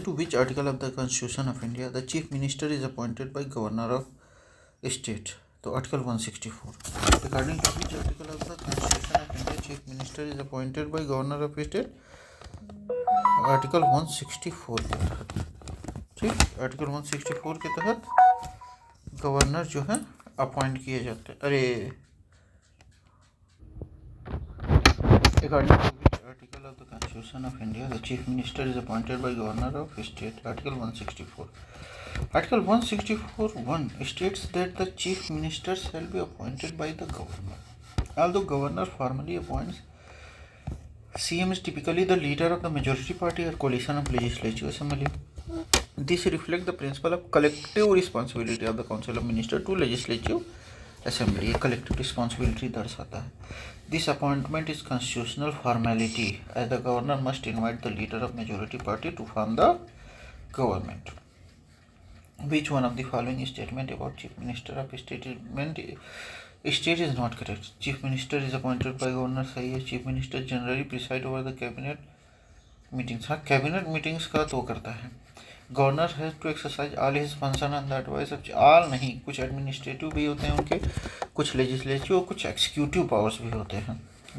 to which article of the Constitution of India the Chief Minister is appointed by Governor of State? So Article 164. According to which article of the Constitution of India Chief Minister is appointed by Governor of State? Article 164 के तहत, ठीक, article 164 के तहत governor जो है appoint किए जाते हैं. अरे according to which article of the constitution of India the chief minister is appointed by governor of state? Article 164. Article 164(1) states that the chief minister shall be appointed by the governor. Although governor formally appoints, CM is typically the leader of the majority party or coalition of legislative assembly. This reflects the principle of collective responsibility of the council of ministers to legislative assembly. A collective responsibility दर्शाता है. This appointment is constitutional formality as the governor must invite the leader of majority party to form the government. Which one of the following statement about chief minister of state is not correct? Chief minister is appointed by governor, सही है. chief minister generally preside over the cabinet meetings. हाँ, cabinet meetings का तो करता है. governor has to exercise all his function and the advice of all नहीं, कुछ administrative भी होते हैं उनके, कुछ legislative और कुछ executive powers भी होते हैं.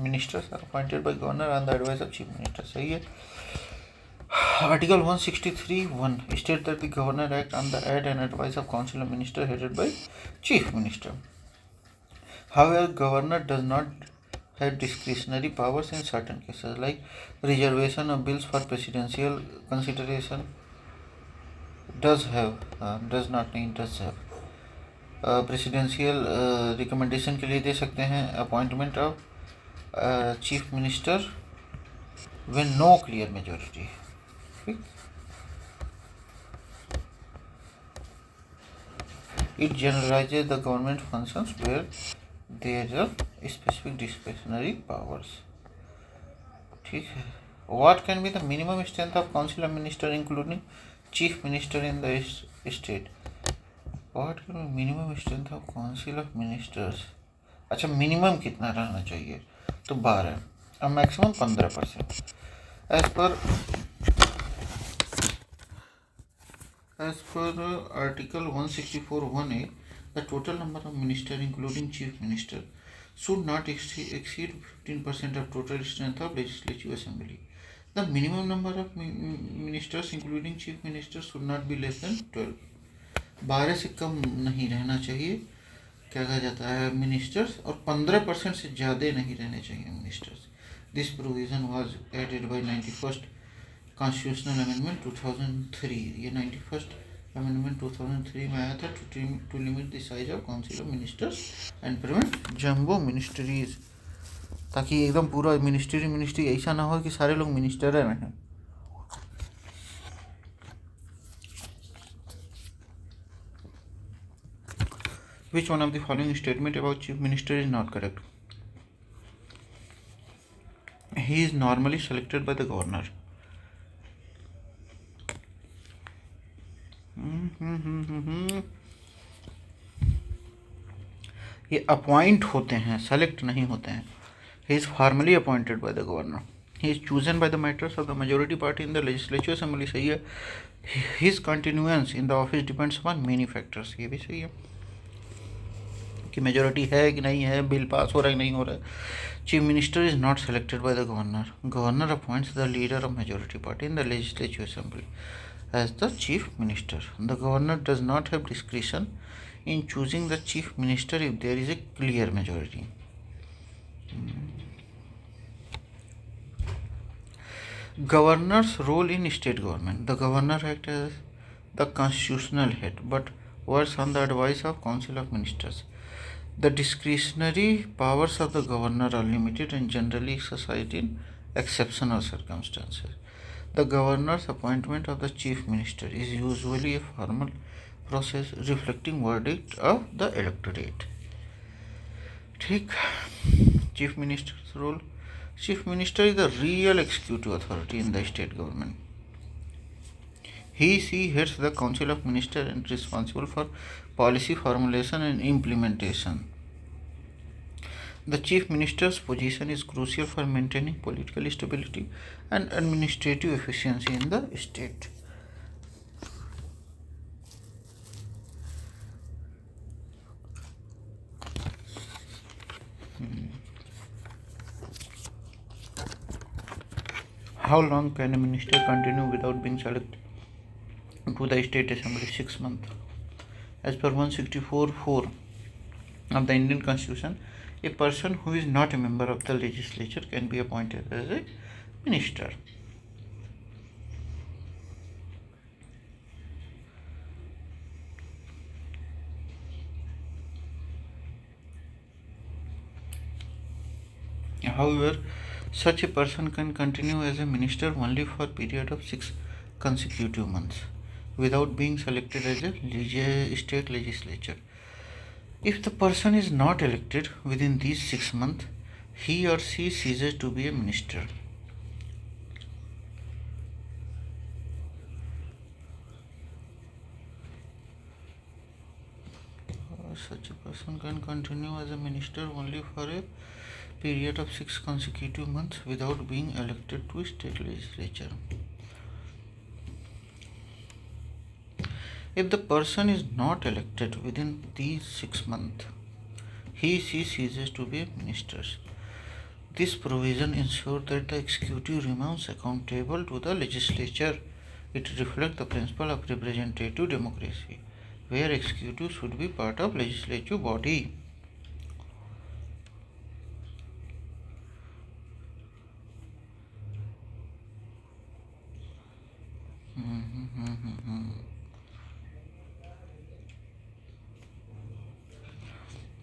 ministers are appointed by governor and the advice of chief minister, सही है. Article 163(1) states that the governor acts on the aid and advice of council of ministers headed by chief minister. However, governor does not have discretionary powers in certain cases, like reservation of bills for presidential consideration. Does have presidential recommendation के लिए दे सकते हैं. Appointment of chief minister when no clear majority. It generalizes the government functions where there are specific discretionary powers. ठीक है. What can be the minimum strength of council of minister including chief minister in the state? What can be minimum strength of council of ministers? अच्छा, minimum कितना रहना चाहिए? तो 12 और maximum 15%. As per Article 164(1)(a), the total number of ministers, including chief minister, should not exceed 15% of total strength of legislative assembly. The minimum number of ministers, including chief minister, should not be less than 12. 12 से कम नहीं रहना चाहिए, क्या कहा जाता है, ministers, और 15% से ज़्यादा नहीं रहने चाहिए ministers. This provision was added by 91st Constitutional Amendment 2003. ये 91st Amendment 2003 में आया था to limit the size of council of ministers and prevent jumbo ministries, ताकि एकदम पूरा मिनिस्ट्री ऐसा ना हो कि सारे लोग मिनिस्टर रहें. Which one of the following statement about chief minister is not correct? He is normally selected by the governor. ये अपॉइंट होते हैं, सेलेक्ट नहीं होते हैं. He is formally appointed by the governor. He is chosen by the matters of the majority party in the legislative assembly, सही है. His continuance in the office depends upon many factors, ये भी सही है कि मेजोरिटी है कि नहीं है, बिल पास हो रहा है कि नहीं हो रहा है. Chief minister is not selected by the governor. Governor appoints the leader of majority party in the legislative assembly as the chief minister. The governor does not have discretion in choosing the chief minister if there is a clear majority. Governor's role in state government. The governor acts as the constitutional head but works on the advice of council of ministers. The discretionary powers of the governor are limited and generally exercised in exceptional circumstances. The governor's appointment of the chief minister is usually a formal process reflecting verdict of the electorate. ठीक. Chief minister's role. Chief minister is the real executive authority in the state government. She heads the council of ministers and is responsible for policy formulation and implementation. The chief minister's position is crucial for maintaining political stability and administrative efficiency in the state. How long can a minister continue without being selected to the state assembly? 6 months. As per 164(4) of the Indian Constitution, a person who is not a member of the legislature can be appointed as a minister. However, such a person can continue as a minister only for a period of 6 consecutive months without being selected as a state legislature. If the person is not elected within these 6 months, he or she ceases to be a minister. Such a person can continue as a minister only for a period of 6 consecutive months without being elected to a state legislature. If the person is not elected within these 6 months, she ceases to be a minister. This provision ensures that the executive remains accountable to the legislature. It reflects the principle of representative democracy, where executive should be part of legislative body.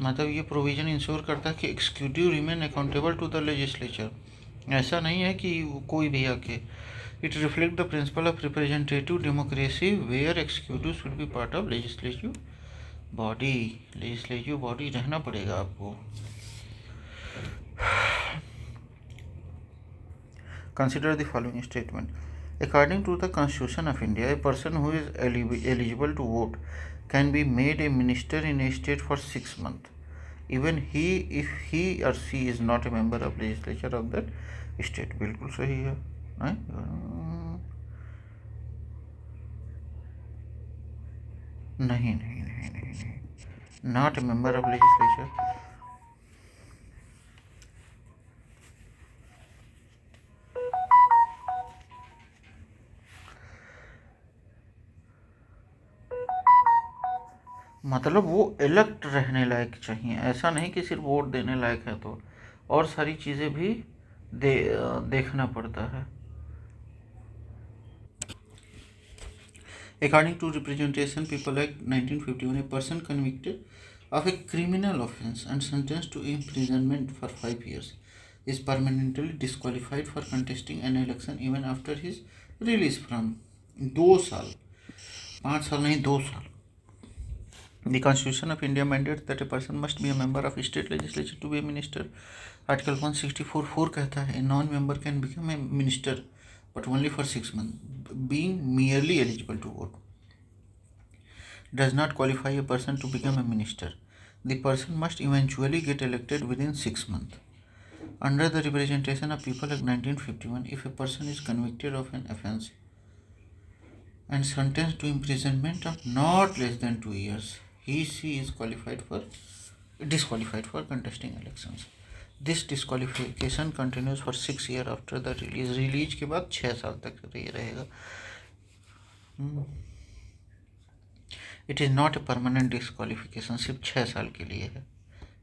मतलब ये provision ensure करता है कि executive remain accountable to the legislature. ऐसा नहीं है कि कोई भी आके. It reflect the principle of representative democracy where executive should be part of legislative body. Legislative body रहना पड़ेगा आपको. Consider the following statement. According to the Constitution of India, a person who is eligible to vote can be made a minister in a state for 6 months, even if he or she is not a member of legislature of that state. बिल्कुल सही है. नहीं, not a member of legislature. मतलब वो elect रहने लायक चाहिए. ऐसा नहीं कि सिर्फ वोट देने लायक है, तो और सारी चीज़ें भी देखना पड़ता है. According to Representation People Act 1951, a person convicted of a criminal offence and sentenced to imprisonment for 5 years is permanently disqualified for contesting an election even after his release from 2 साल. 5 साल नहीं, 2 साल. The Constitution of India mandates that a person must be a member of state legislature to be a minister. Article 164(4) कहता है, a non-member can become a minister but only for 6 months. Being merely eligible to vote does not qualify a person to become a minister. The person must eventually get elected within 6 months. Under the Representation of People Act 1951, if a person is convicted of an offence and sentenced to imprisonment of not less than 2 years, she is disqualified for contesting elections. This disqualification continues for 6 years after the release. Release के बाद 6 साल तक ये रहेगा. It is not a permanent disqualification, सिर्फ 6 साल के लिए है.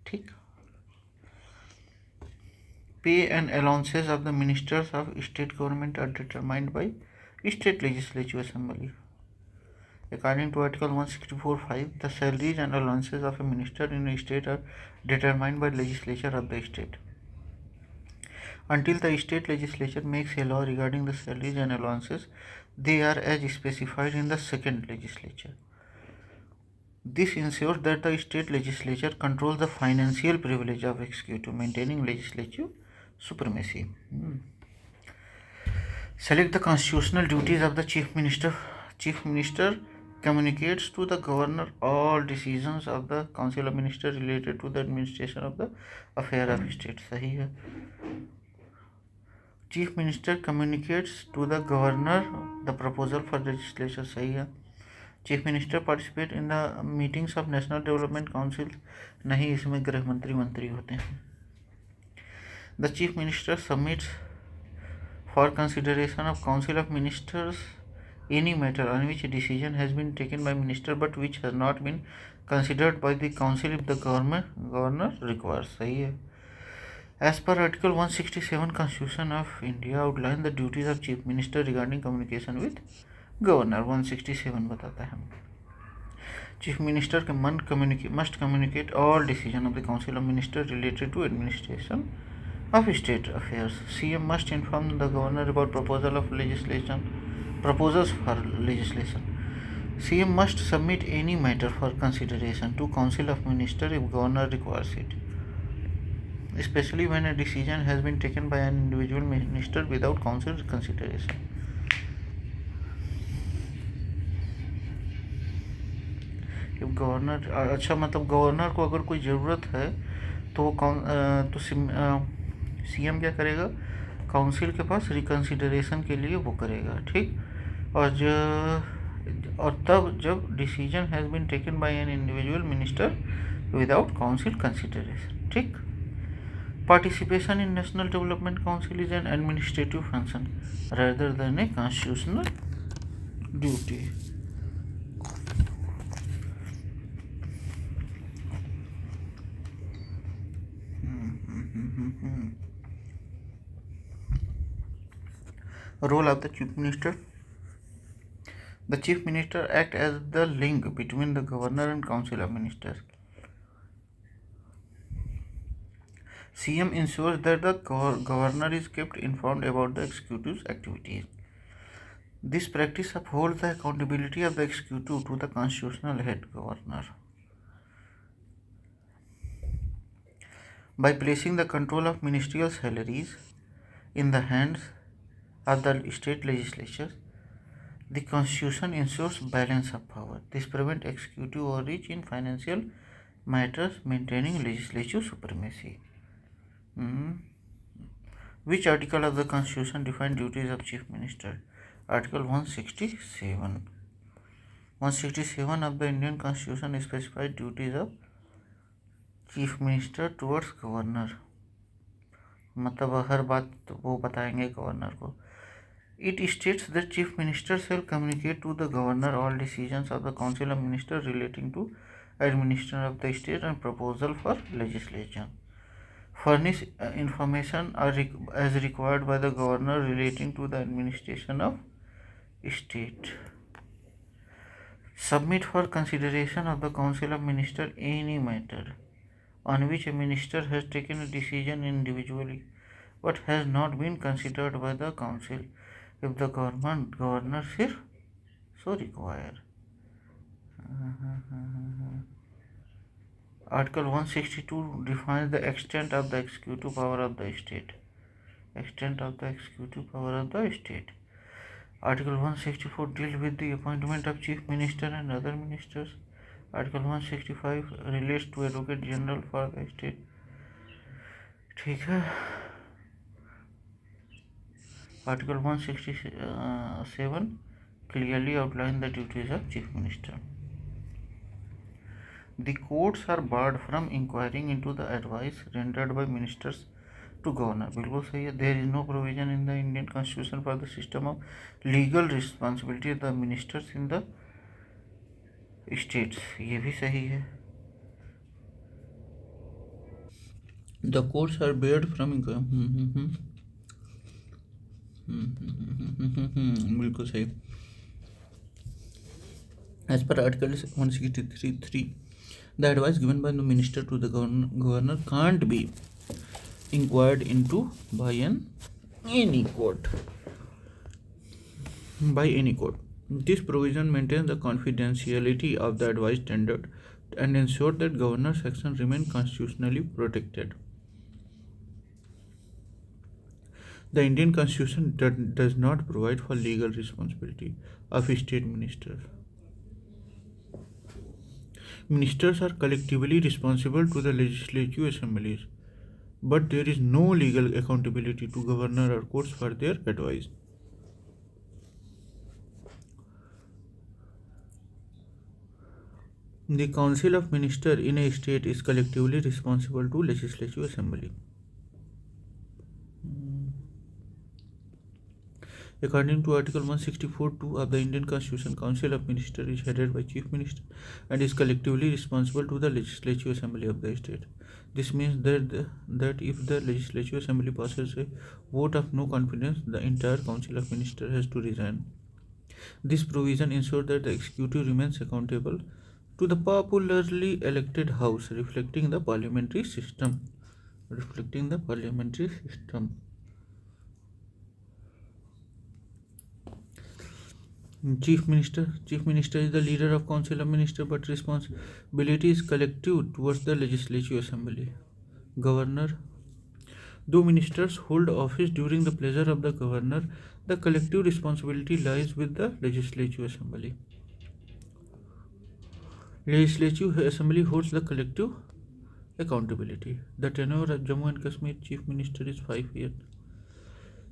ठीक. Pay and allowances of the ministers of state government are determined by state legislative assembly. According to Article 164(5), the salaries and allowances of a minister in a state are determined by legislature of the state. Until the state legislature makes a law regarding the salaries and allowances, they are as specified in the second legislature. This ensures that the state legislature controls the financial privilege of executive, maintaining legislative supremacy. Select the constitutional duties of the chief minister. Chief minister communicates to the governor all decisions of the council of ministers related to the administration of the affair of state. सही है. Chief minister communicates to the governor the proposal for legislation. सही है. Chief minister participate in the meetings of national development council. नहीं, इसमें गृह मंत्री होते हैं. The Chief Minister submits for consideration of Council of Ministers any matter on which a decision has been taken by Minister but which has not been considered by the Council if the Governor requires. सही है. As per Article 167 Constitution of India outline the duties of Chief Minister regarding communication with Governor. 167 बताता है. Chief Minister must communicate all decisions of the Council of Ministers related to administration of state affairs. CM must inform the Governor about proposals for legislation. CM must submit any matter for consideration to Council of Ministers if Governor requires it, especially when a decision has been taken by an individual minister without Council consideration. If Governor अच्छा मतलब governor को अगर कोई ज़रूरत है तो वो CM क्या करेगा, काउंसिल के पास रिकन्सिडरेशन के लिए वो करेगा. ठीक. और तब जब decision has been taken by an individual minister without council consideration. ठीक. Participation in national development council is an administrative function rather than a constitutional duty. Role of the Chief Minister. The Chief Minister acts as the link between the Governor and Council of Ministers. CM ensures that the Governor is kept informed about the executive's activities. This practice upholds the accountability of the executive to the constitutional head Governor. By placing the control of ministerial salaries in the hands of the state legislatures, the Constitution ensures balance of power. This prevents executive overreach in financial matters, maintaining legislative supremacy. Which article of the Constitution defines duties of Chief Minister? Article 167. 167 of the Indian Constitution specifies duties of Chief Minister towards Governor. मतलब हर बात वो बताएंगे governor को. It states that Chief Minister shall communicate to the Governor all decisions of the Council of Ministers relating to administration of the state and proposal for legislation. Furnish information as required by the Governor relating to the administration of state. Submit for consideration of the Council of Ministers any matter on which a minister has taken a decision individually but has not been considered by the Council if the Governor so require. Article 162 defines the extent of the executive power of the state. Extent of the executive power of the state. Article 164 deals with the appointment of Chief Minister and other ministers. Article 165 relates to Advocate General for the state. ठीक है. Article 167 clearly outlines the duties of Chief Minister. The courts are barred from inquiring into the advice rendered by ministers to Governor. बिल्कुल सही है. There is no provision in the Indian Constitution for the system of legal responsibility of the ministers in the states. ये भी सही है. The courts are barred from बिल्कुल सही. As per Article 163(3), the advice given by the minister to the governor can't be inquired into by any court. This provision maintains the confidentiality of the advice tendered and ensures that governor's actions remain constitutionally protected. The Indian Constitution does not provide for legal responsibility of state ministers. Ministers are collectively responsible to the legislative assemblies, but there is no legal accountability to governor or courts for their advice. The Council of Ministers in a state is collectively responsible to Legislative Assembly. According to Article 164(2) of the Indian Constitution, Council of Ministers is headed by Chief Minister and is collectively responsible to the Legislative Assembly of the state. This means that if the Legislative Assembly passes a vote of no confidence, the entire Council of Ministers has to resign. This provision ensures that the executive remains accountable to the popularly elected House, reflecting the parliamentary system. Chief Minister is the leader of Council of Ministers, but responsibility is collective towards the Legislative Assembly. Governor. Though ministers hold office during the pleasure of the governor, the collective responsibility lies with the Legislative Assembly. Legislative Assembly holds the collective accountability. The tenure of Jammu and Kashmir Chief Minister is 5 years.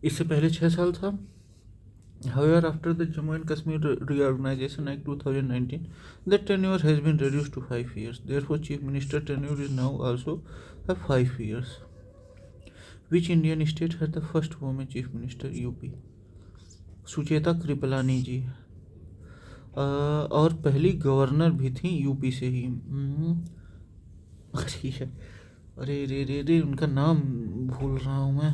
इससे पहले 6 साल था. However, after the Jammu and Kashmir Reorganization Act 2019, the tenure has been reduced to 5 years. Therefore, Chief Minister tenure is now also 5 years. Which Indian state had the first woman Chief Minister? UP. Sucheta Kripalani जी. और पहली governor भी थी UP से ही. अरे रे उनका नाम भूल रहा हूँ मैं.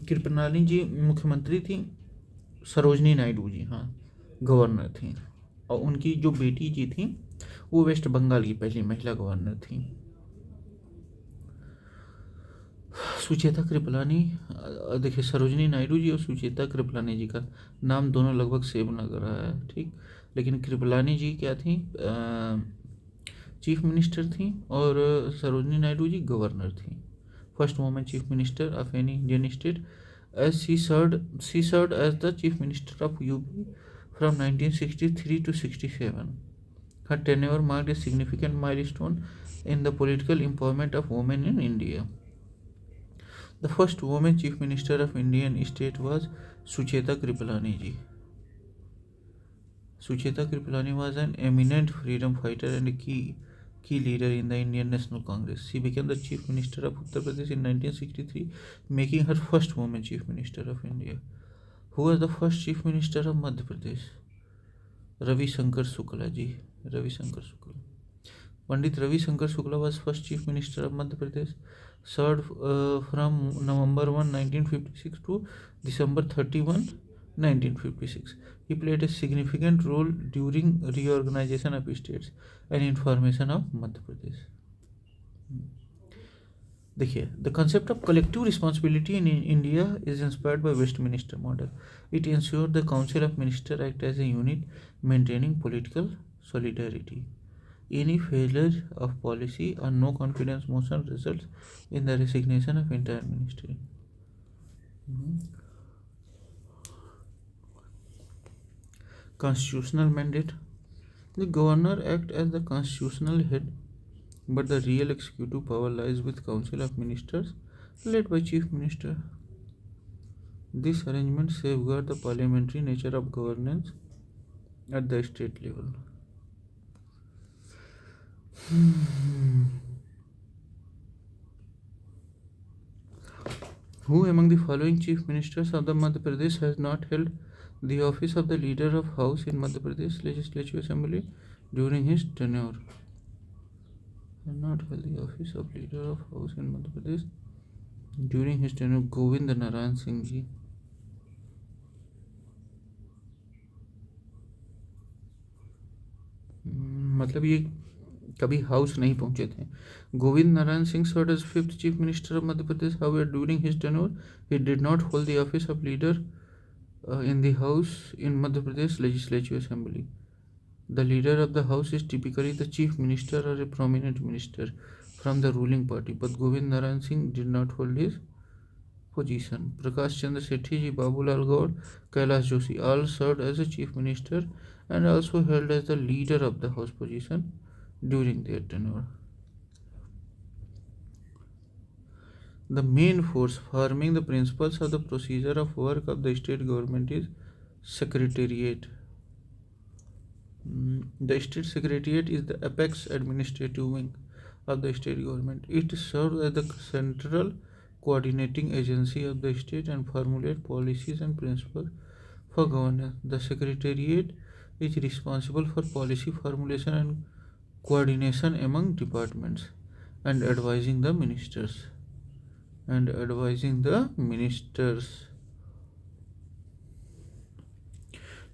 कृपलानी जी मुख्यमंत्री थी. सरोजनी नायडू जी हाँ गवर्नर थी. और उनकी जो बेटी जी थी वो वेस्ट बंगाल की पहली महिला गवर्नर थी. सुचेता कृपलानी. देखिए सरोजनी नायडू जी और सुचेता कृपलानी जी का नाम दोनों लगभग सेम लग रहा है. ठीक. लेकिन कृपलानी जी क्या थी? चीफ मिनिस्टर थी और सरोजनी नायडू जी गवर्नर थी. First women chief minister of any Indian state as she served as the chief minister of UP from 1963 to 67. Her tenure marked a significant milestone in the political empowerment of women in India. The first woman chief minister of Indian state was Sucheta Kripalani ji. Sucheta Kripalani was an eminent freedom fighter and a key leader in the Indian National Congress. She became the chief minister of Uttar Pradesh in 1963, making her first woman chief minister of India. Who was the first chief minister of Madhya Pradesh? Ravi Shankar Shukla ji. Pandit Ravi Shankar Shukla was first chief minister of Madhya Pradesh, served from November 1, 1956 to December 31, 1956. He played a significant role during reorganization of states and information of Madhya Pradesh. देखिए, the concept of collective responsibility in India is inspired by Westminster model. It ensures the Council of Ministers act as a unit, maintaining political solidarity. Any failure of policy or no confidence motion results in the resignation of entire ministry. Constitutional mandate. The governor acts as the constitutional head, but the real executive power lies with Council of Ministers led by Chief Minister. This arrangement safeguards the parliamentary nature of governance at the state level. Who among the following chief ministers of the Madhya Pradesh has not held the office of the leader of House in Madhya Pradesh Legislative Assembly during his tenure? Has not held the office of leader of House in Madhya Pradesh during his tenure. Govind Narayan Singh ji. मतलब ये कभी house नहीं पहुंचे थे. Govind Narayan Singh served as fifth chief minister of Madhya Pradesh. However, during his tenure, he did not hold the office of leader in the house in Madhya Pradesh Legislative Assembly. The leader of the house is typically the chief minister or a prominent minister from the ruling party, but Govind Narayan Singh did not hold his position. Prakash Chandra Sethi ji, Babulal Gaur, Kailash Joshi all served as a chief minister and also held as the leader of the house position during their tenure. The main force forming the principles of the procedure of work of the state government is Secretariat. The state secretariat is the apex administrative wing of the state government. It serves as the central coordinating agency of the state and formulate policies and principles for governance. The Secretariat is responsible for policy formulation and coordination among departments and advising the ministers.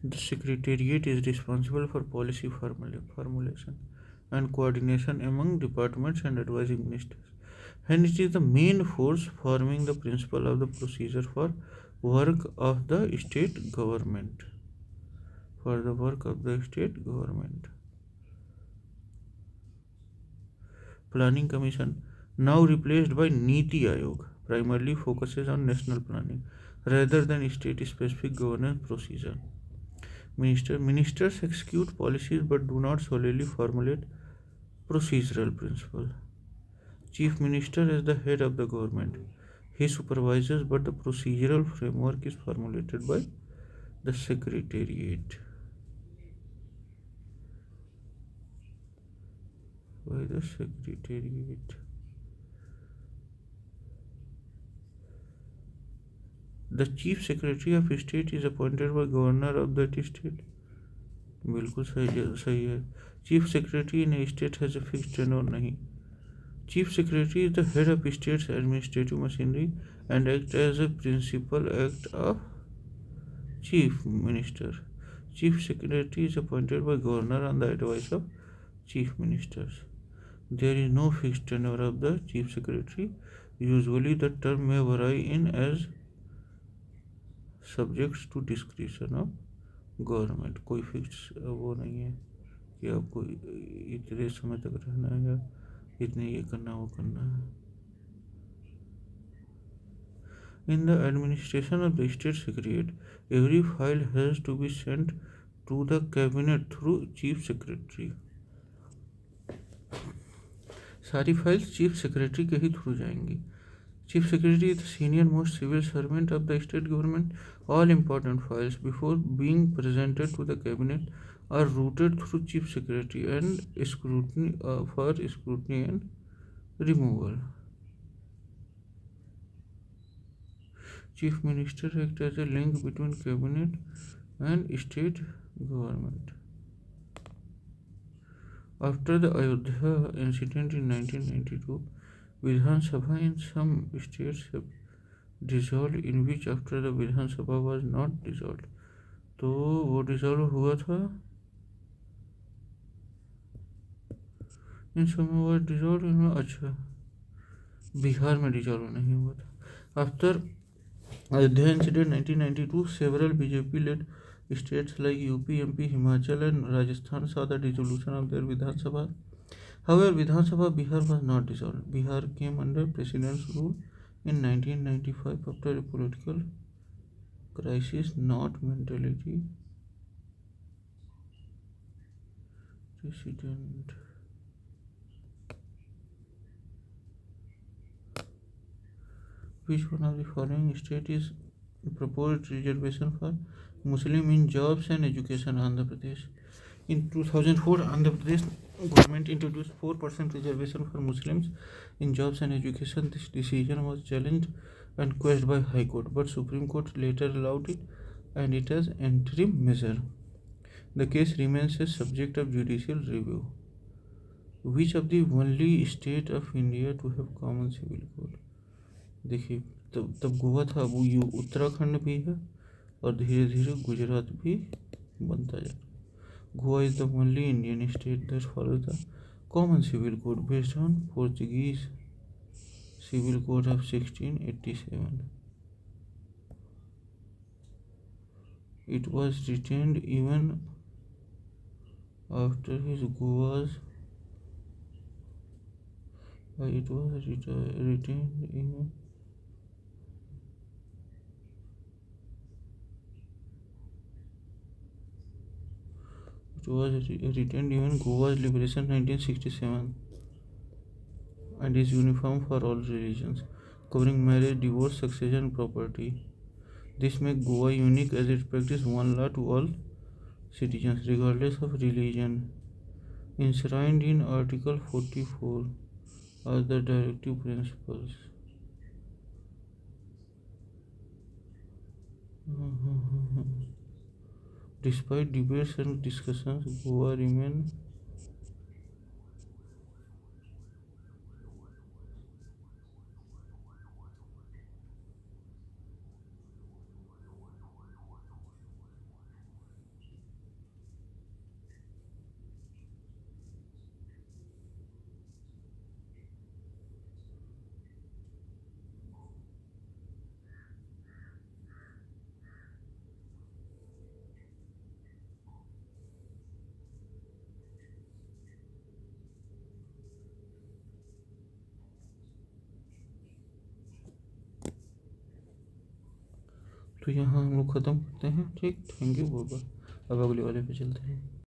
The Secretariat is responsible for policy formulation and coordination among departments and advising ministers. And it is the main force forming the principle of the procedure for work of the state government. Planning Commission, now replaced by Niti Aayog, primarily focuses on national planning rather than state-specific governance procedure. Ministers execute policies but do not solely formulate procedural principles. Chief Minister is the head of the government. He supervises, but the procedural framework is formulated by the Secretariat. The Chief Secretary of State is appointed by Governor of that state. बिल्कुल सही है. Chief Secretary in a state has a fixed tenure नहीं. Chief Secretary is the head of state's administrative machinery and acts as a principal act of Chief Minister. Chief Secretary is appointed by Governor on the advice of Chief Ministers. There is no fixed tenure of the Chief Secretary. Usually the term may vary in as subjects to discretion of government. कोई fix वो नहीं है कि आपको इतने समय तक रहना है या इतने ये करना वो करना है. In the administration of the state secretariat, every file has to be sent to the cabinet through chief secretary. सारी फाइल्स चीफ सेक्रेटरी के ही थ्रू जाएंगी. Chief Secretary is the senior most civil servant of the state government. All important files before being presented to the cabinet are routed through Chief Secretary and scrutiny for scrutiny and removal. Chief Minister acts as a link between cabinet and state government. After the Ayodhya incident in 1992, Vidhan Sabha in some states have dissolved, in which after the Vidhan Sabha was not dissolved. तो वो dissolve हुआ था इन समय वो dissolve इनमें. अच्छा, बिहार में dissolve नहीं हुआ था. After Ayodhya incident 1992, several BJP-led states like UP, MP, Himachal and Rajasthan saw the dissolution of their Vidhan Sabha. However, Vidhan Sabha Bihar was not dissolved. Bihar came under President's rule in 1995 after a political crisis, not mentality. President. Which one of the following state is proposed reservation for Muslim in jobs and education? Andhra Pradesh. In 2004, Andhra Pradesh government introduced 4% reservation for Muslims in jobs and education. This decision was challenged and quashed by High Court, but Supreme Court later allowed it, and it as interim measure. The case remains a subject of judicial review. Which of the only state of India to have common civil code? देखिए, तब गोवा था, अब उत्तराखंड भी है और धीरे धीरे गुजरात भी बनता जा रहा. Goa is the only Indian state that follows the common civil code based on Portuguese Civil Code of 1687. It was retained even after his Goa's. It was retained even. It was retained even Goa's liberation 1967 and is uniform for all religions, covering marriage, divorce, succession, and property. This makes Goa unique as it practices one law to all citizens, regardless of religion, enshrined in Article 44 as the directive principles. Despite debates and discussions, Goa remain तो यहाँ हम लोग ख़त्म करते हैं। ठीक, thank you, bye bye. अब अगले वाले पे चलते हैं।